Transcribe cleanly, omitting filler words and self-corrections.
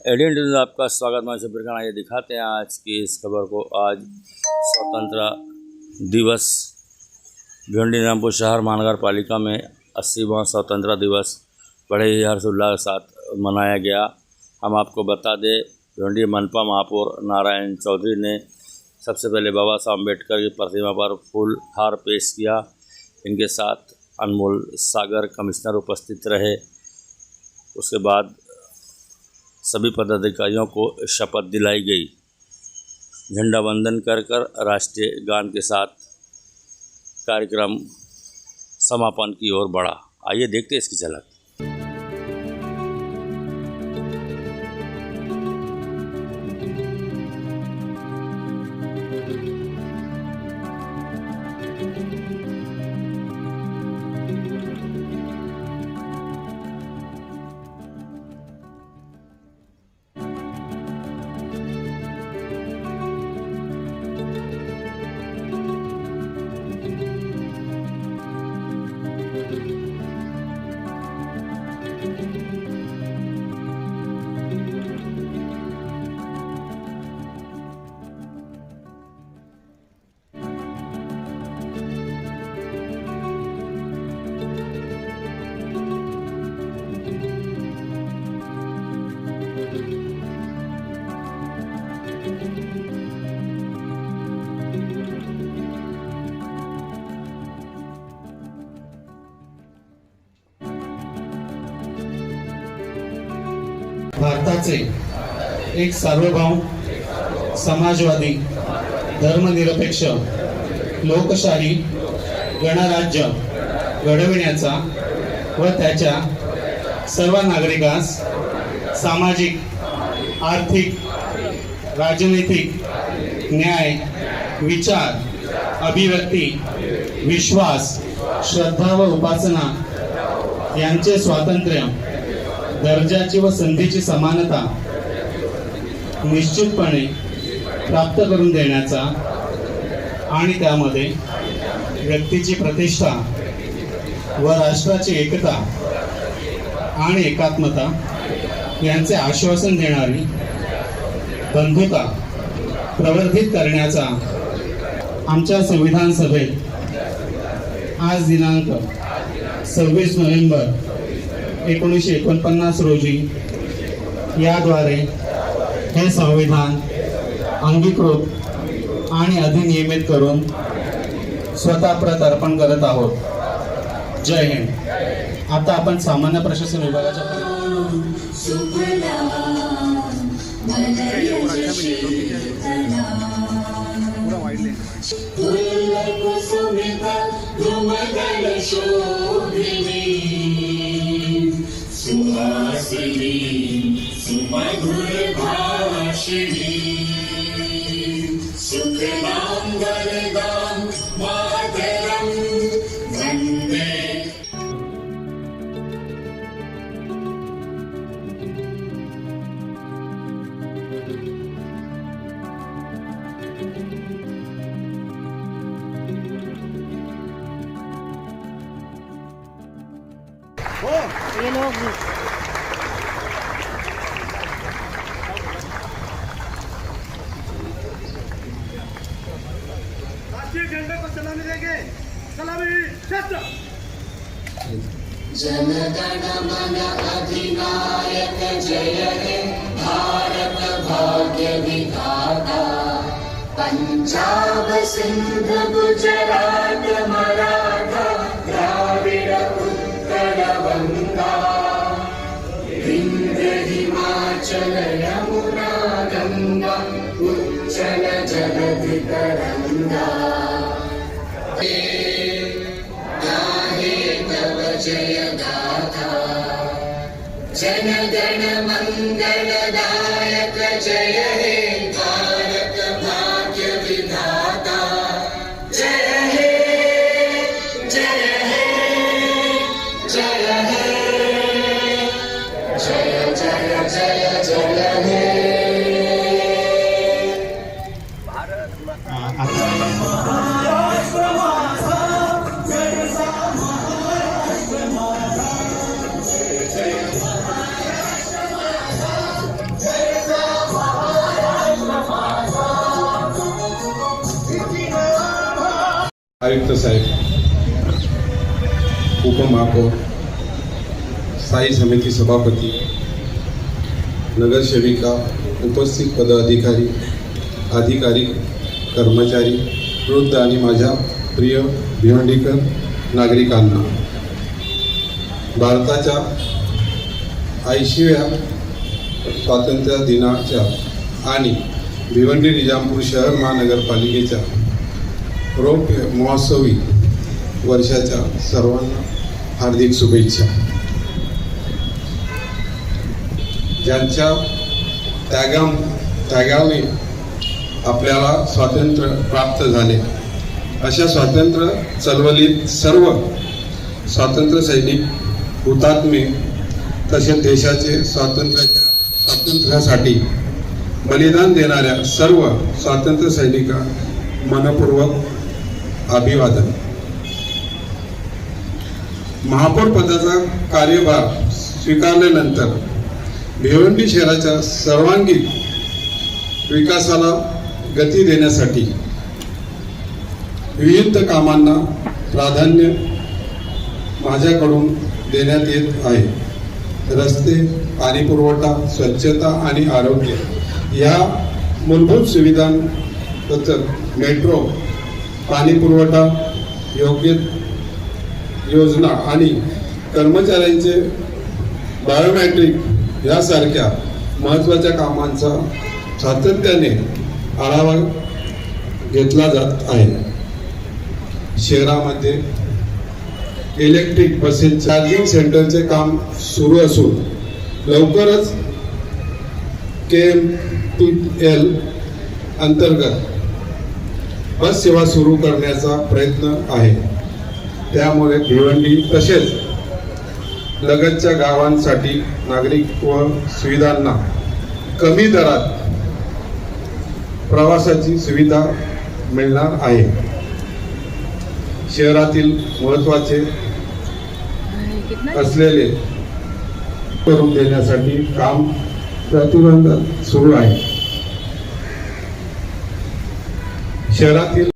एडियन news में आपका स्वागत। मैं शब्बीर खान। ये दिखाते हैं आज की इस खबर को। आज स्वतंत्रता दिवस भिवंडी रामपुर शहर महानगर पालिका में 80वां स्वतंत्रता दिवस बड़े ही हर्षोल्लास के साथ मनाया गया। हम आपको बता दें, भिवंडी मनपा महापौर नारायण चौधरी ने सबसे पहले बाबा साहब अम्बेडकर की प्रतिमा पर फूल हार पेश किया। इनके साथ अनमोल सागर कमिश्नर उपस्थित रहे। उसके बाद सभी पदाधिकारियों को शपथ दिलाई गई। झंडा वंदन कर राष्ट्रीय गान के साथ कार्यक्रम समापन की ओर बढ़ा। आइए देखते हैं इसकी झलक। भारताचे एक सार्वभौम समाजवादी धर्मनिरपेक्ष लोकशाही गणराज्य घडविण्याचा व त्याच्या सर्व नागरिकांस सामाजिक, आर्थिक, राजनैतिक, न्याय, विचार, अभिव्यक्ती, विश्वास, श्रद्धा व उपासना यांचे स्वातंत्र्य, दर्जाची व संधीची समानता निश्चितपणे प्राप्त करून देण्याचा आणि त्यामध्ये व्यक्तीची प्रतिष्ठा व राष्ट्राची एकता आणि एकात्मता यांचे आश्वासन देणारी बंधुता प्रवर्धित करण्याचा आमच्या संविधान सभेत आज दिनांक 26 नोव्हेंबर 1949 रोजी याद्वारे हे संविधान अंगीकृत आणि अधिनियमित करून स्वतः प्रत अर्पण करत आहोत। जय हिंद। आता आपण सामान्य प्रशासन विभागाच्या सुहासिनी सुमधुर भाषिणी सुखदां वरदां मातरं वन्दे। ये लोग राष्ट्रीय झंडे को सलामी देंगे। सलामी शस्त्र। जन गण मन अधिनायक जय हे भारत भाग्य विधाता। पंजाब सिंध गुजरात मराठा द्राविड़ उत्कल गंगा विंध्य हिमाचल यमुना गंगा उच्चल जलधि तरंगा। गाहे तव जय गाथा जन गण मंगलदायक जय हे भारत भाग्य विधाता। जय हे जय हे जय हे जय जय जय जय हे। जय आयुक्त साहेब, उपमहापौर, स्थायी समिती सभापती, नगरसेविका, उपस्थित पदाधिकारी, अधिकारी, कर्मचारी, वृद्ध आणि माझ्या प्रिय भिवंडीकर नागरिकांना भारताच्या 80व्या स्वातंत्र्य दिनाच्या आणि भिवंडी निजामपूर शहर महानगरपालिकेच्या रौप्य महोत्सवी वर्षाच्या सर्वांना हार्दिक शुभेच्छा. ज्यांच्या त्यागाने आपल्याला स्वातंत्र्य प्राप्त झाले, अशा स्वातंत्र्य चळवळीत सर्व स्वातंत्र्य सैनिक, हुतात्मे, तसेच देशाचे स्वातंत्र्यासाठी बलिदान देणाऱ्या सर्व स्वातंत्र्य सैनिकांना मनपूर्वक अभिवादन. महापौर पदाचा कार्यभार स्वीकारल्यानंतर भिवंडी शहराच्या सर्वांगीण विकासाला गती देण्यासाठी विविध कामांना प्राधान्य माझ्याकडून देण्यात येत आहे. रस्ते, पाणी पुरवठा, स्वच्छता आणि आरोग्य या मूलभूत सुविधांबद्दल मेट्रो, पाणी पुरवठा, योग्य योजना आणि कर्मचाऱ्यांचे बायोमेट्रिक यासारख्या महत्त्वाच्या कामांचा सातत्याने आढावा घेतला जात आहे. शहरामध्ये इलेक्ट्रिक बसेस चार्जिंग सेंटरचे काम सुरू असून लवकरच KMTL अंतर्गत बस सेवा सुरू करण्याचा प्रयत्न आहे. त्यामुळे भिवंडी तसेच लगतच्या गावांसाठी नागरिक व सुविधांना कमी दरात प्रवासाची सुविधा मिळणार आहे. शहरातील महत्त्वाचे असलेले करून देण्यासाठी काम प्रतिबंध सुरू आहे. शहरातील